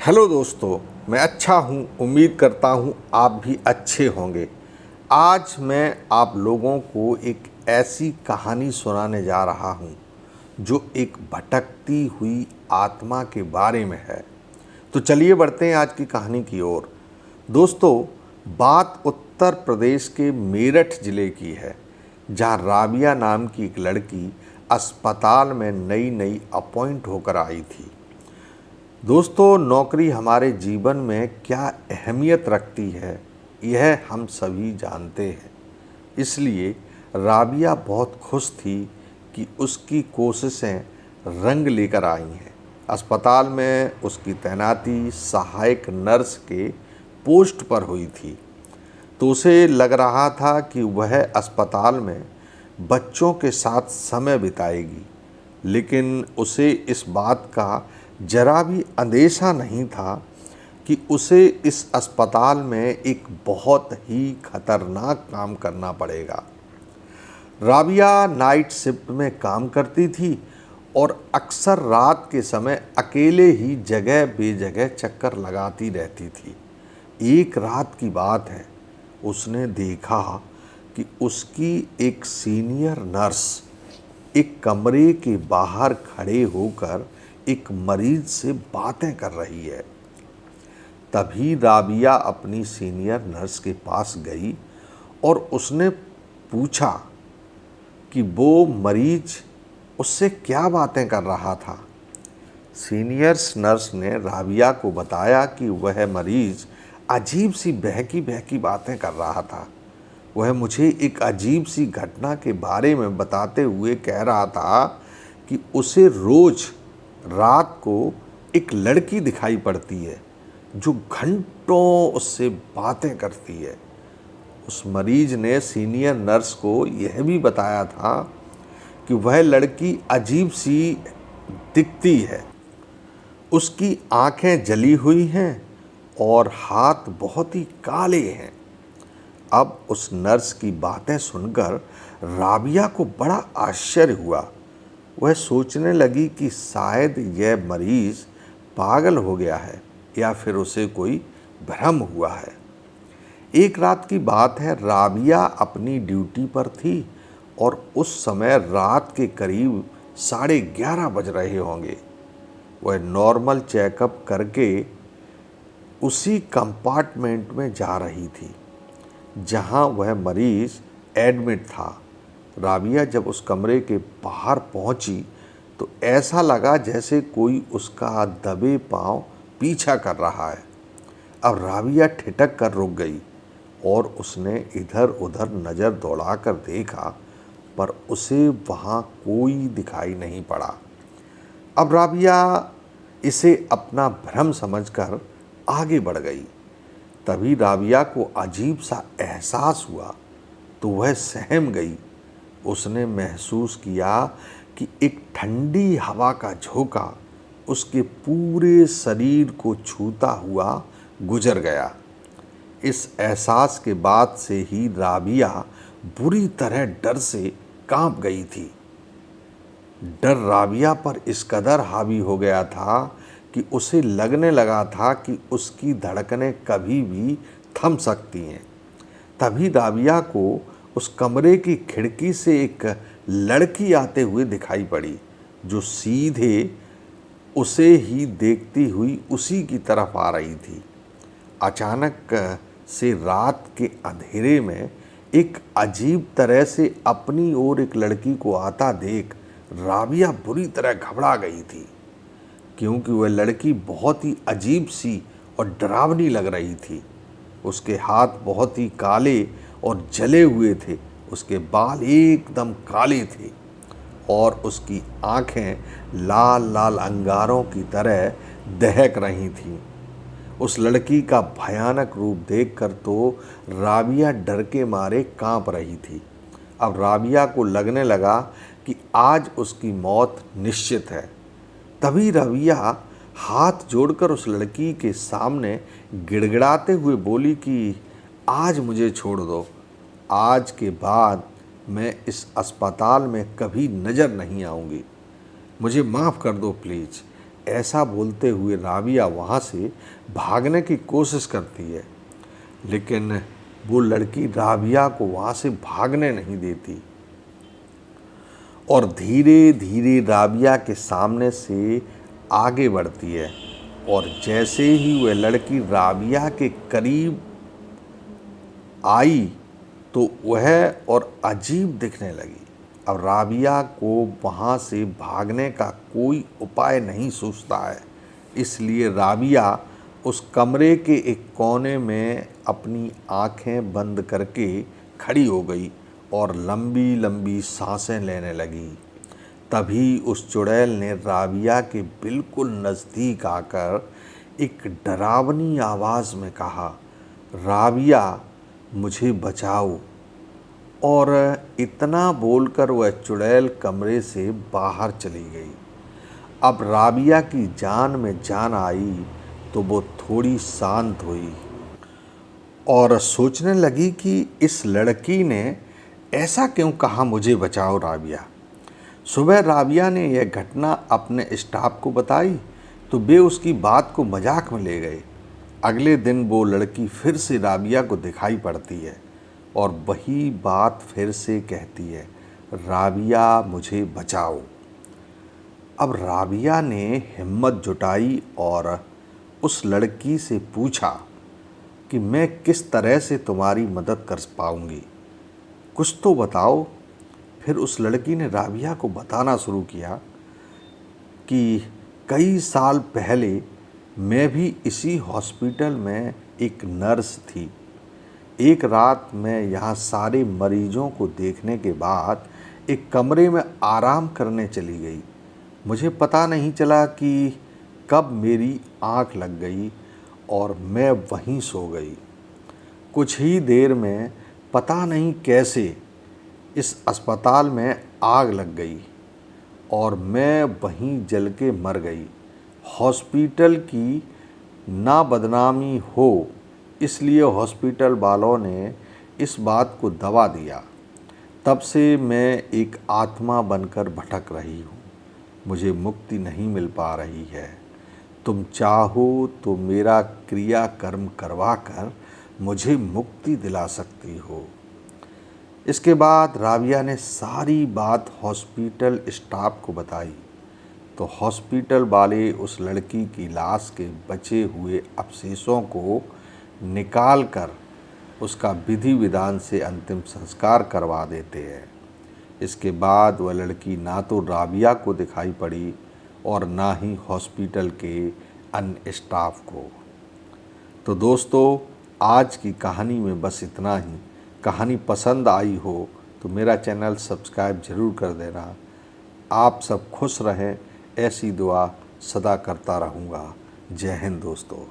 Hello दोस्तों, मैं अच्छा हूँ। उम्मीद करता हूँ आप भी अच्छे होंगे। आज मैं आप लोगों को एक ऐसी कहानी सुनाने जा रहा हूँ जो एक भटकती हुई आत्मा के बारे में है। तो चलिए बढ़ते हैं आज की कहानी की ओर। दोस्तों, बात उत्तर प्रदेश के मेरठ ज़िले की है, जहाँ राबिया नाम की एक लड़की अस्पताल में नई नई अपॉइंट होकर आई थी। दोस्तों, नौकरी हमारे जीवन में क्या अहमियत रखती है, यह हम सभी जानते हैं। इसलिए राबिया बहुत खुश थी कि उसकी कोशिशें रंग लेकर आई हैं। अस्पताल में उसकी तैनाती सहायक नर्स के पोस्ट पर हुई थी, तो उसे लग रहा था कि वह अस्पताल में बच्चों के साथ समय बिताएगी। लेकिन उसे इस बात का जरा भी अंदेशा नहीं था कि उसे इस अस्पताल में एक बहुत ही खतरनाक काम करना पड़ेगा। राबिया नाइट शिफ्ट में काम करती थी और अक्सर रात के समय अकेले ही जगह बेजगह चक्कर लगाती रहती थी। एक रात की बात है, उसने देखा कि उसकी एक सीनियर नर्स एक कमरे के बाहर खड़े होकर एक मरीज से बातें कर रही है। तभी राबिया अपनी सीनियर नर्स के पास गई और उसने पूछा कि वो मरीज उससे क्या बातें कर रहा था। सीनियर नर्स ने राबिया को बताया कि वह मरीज अजीब सी बहकी बहकी बातें कर रहा था। वह मुझे एक अजीब सी घटना के बारे में बताते हुए कह रहा था कि उसे रोज़ रात को एक लड़की दिखाई पड़ती है जो घंटों उससे बातें करती है। उस मरीज ने सीनियर नर्स को यह भी बताया था कि वह लड़की अजीब सी दिखती है। उसकी आंखें जली हुई हैं और हाथ बहुत ही काले हैं। अब उस नर्स की बातें सुनकर राबिया को बड़ा आश्चर्य हुआ। वह सोचने लगी कि शायद यह मरीज पागल हो गया है या फिर उसे कोई भ्रम हुआ है। एक रात की बात है, राबिया अपनी ड्यूटी पर थी और उस समय रात के करीब 11:30 बज रहे होंगे। वह नॉर्मल चेकअप करके उसी कंपार्टमेंट में जा रही थी जहां वह मरीज एडमिट था। राबिया जब उस कमरे के बाहर पहुंची तो ऐसा लगा जैसे कोई उसका दबे पांव पीछा कर रहा है। अब राबिया ठिठक कर रुक गई और उसने इधर उधर नज़र दौड़ाकर देखा, पर उसे वहाँ कोई दिखाई नहीं पड़ा। अब राबिया इसे अपना भ्रम समझकर आगे बढ़ गई। तभी राबिया को अजीब सा एहसास हुआ तो वह सहम गई। उसने महसूस किया कि एक ठंडी हवा का झोंका उसके पूरे शरीर को छूता हुआ गुजर गया। इस एहसास के बाद से ही राबिया बुरी तरह डर से कांप गई थी। डर राबिया पर इस कदर हावी हो गया था कि उसे लगने लगा था कि उसकी धड़कनें कभी भी थम सकती हैं। तभी राबिया को उस कमरे की खिड़की से एक लड़की आते हुए दिखाई पड़ी, जो सीधे उसे ही देखती हुई उसी की तरफ आ रही थी। अचानक से रात के अंधेरे में एक अजीब तरह से अपनी ओर एक लड़की को आता देख राबिया बुरी तरह घबरा गई थी, क्योंकि वह लड़की बहुत ही अजीब सी और डरावनी लग रही थी। उसके हाथ बहुत ही काले और जले हुए थे, उसके बाल एकदम काले थे और उसकी आंखें लाल लाल अंगारों की तरह दहक रही थीं। उस लड़की का भयानक रूप देखकर तो राबिया डर के मारे कांप रही थी। अब राबिया को लगने लगा कि आज उसकी मौत निश्चित है। तभी राबिया हाथ जोड़कर उस लड़की के सामने गिड़गिड़ाते हुए बोली कि आज मुझे छोड़ दो। आज के बाद मैं इस अस्पताल में कभी नज़र नहीं आऊँगी। मुझे माफ़ कर दो प्लीज़। ऐसा बोलते हुए राबिया वहाँ से भागने की कोशिश करती है, लेकिन वो लड़की राबिया को वहाँ से भागने नहीं देती और धीरे धीरे राबिया के सामने से आगे बढ़ती है। और जैसे ही वह लड़की राबिया के करीब आई तो वह और अजीब दिखने लगी। अब राबिया को वहाँ से भागने का कोई उपाय नहीं सूझता है, इसलिए राबिया उस कमरे के एक कोने में अपनी आंखें बंद करके खड़ी हो गई और लंबी लंबी सांसें लेने लगी। तभी उस चुड़ैल ने राबिया के बिल्कुल नज़दीक आकर एक डरावनी आवाज़ में कहा, राबिया मुझे बचाओ। और इतना बोलकर वह चुड़ैल कमरे से बाहर चली गई। अब राबिया की जान में जान आई तो वो थोड़ी शांत हुई और सोचने लगी कि इस लड़की ने ऐसा क्यों कहा, मुझे बचाओ राबिया। सुबह राबिया ने यह घटना अपने स्टाफ को बताई तो वे उसकी बात को मजाक में ले गए। अगले दिन वो लड़की फिर से राबिया को दिखाई पड़ती है और वही बात फिर से कहती है, राबिया मुझे बचाओ। अब राबिया ने हिम्मत जुटाई और उस लड़की से पूछा कि मैं किस तरह से तुम्हारी मदद कर पाऊंगी, कुछ तो बताओ। फिर उस लड़की ने राबिया को बताना शुरू किया कि कई साल पहले मैं भी इसी हॉस्पिटल में एक नर्स थी। एक रात मैं यहाँ सारे मरीजों को देखने के बाद एक कमरे में आराम करने चली गई। मुझे पता नहीं चला कि कब मेरी आँख लग गई और मैं वहीं सो गई। कुछ ही देर में पता नहीं कैसे इस अस्पताल में आग लग गई और मैं वहीं जल के मर गई। हॉस्पिटल की ना बदनामी हो इसलिए हॉस्पिटल वालों ने इस बात को दबा दिया। तब से मैं एक आत्मा बनकर भटक रही हूँ, मुझे मुक्ति नहीं मिल पा रही है। तुम चाहो तो मेरा क्रिया कर्म करवा कर मुझे मुक्ति दिला सकती हो। इसके बाद राबिया ने सारी बात हॉस्पिटल स्टाफ को बताई तो हॉस्पिटल वाले उस लड़की की लाश के बचे हुए अवशेषों को निकाल कर उसका विधि विधान से अंतिम संस्कार करवा देते हैं। इसके बाद वह लड़की ना तो राबिया को दिखाई पड़ी और ना ही हॉस्पिटल के अन्य स्टाफ को। तो दोस्तों, आज की कहानी में बस इतना ही। कहानी पसंद आई हो तो मेरा चैनल सब्सक्राइब ज़रूर कर देना। आप सब खुश रहें, ऐसी दुआ सदा करता रहूँगा। जय हिंद दोस्तों।